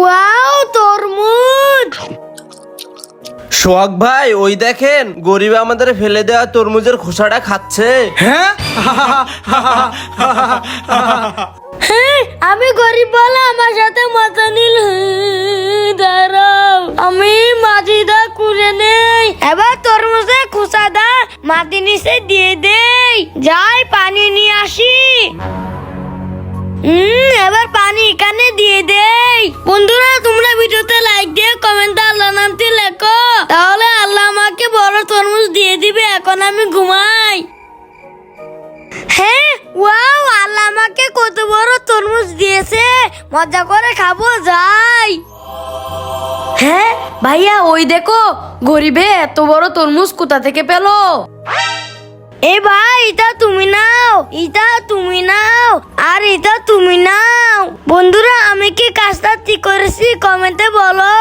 Wow, তরমুজ। সোহাগ ভাই, ওই দেখেন গরিব আমাদের ফেলে দেওয়া তরমুজের খোসাটা খাচ্ছে। হ্যাঁ হ্যাঁ, আমি গরিব বলে আমার সাথে মজা নিল। দাঁড়াও, আমি মাটিটা কুড়ে নেই। এবার তরমুজের খোসাটা মাটি নিচে দিয়ে দেই। যাই পানি নিয়ে আসি। এবার পানি এখানে দিয়ে দেই। বন্ধুরা, তোমরা ভিডিওতে লাইক দিয়ে কমেন্টে আল্লাহ নামটি লেখো, তাহলে আল্লাহ আমাকে বড় তরমুজ দিয়ে দিবে। এখন আমি ঘুমাই। হ্যাঁ, ওয়াও, আল্লাহ আমাকে কত বড় তরমুজ দিয়েছে। মজা করে খাবো, যাই। হ্যাঁ ভাইয়া, ওই দেখো গরিবে এত বড় তরমুজ কোথা থেকে পেলো? এ ভাই, এটা তুমি নাও, এটা তুমি নাও, আর এটা তুমি নাও। বন্ধুরা, আমি কি কাজটা ঠিক করেছি কমেন্টে বলো।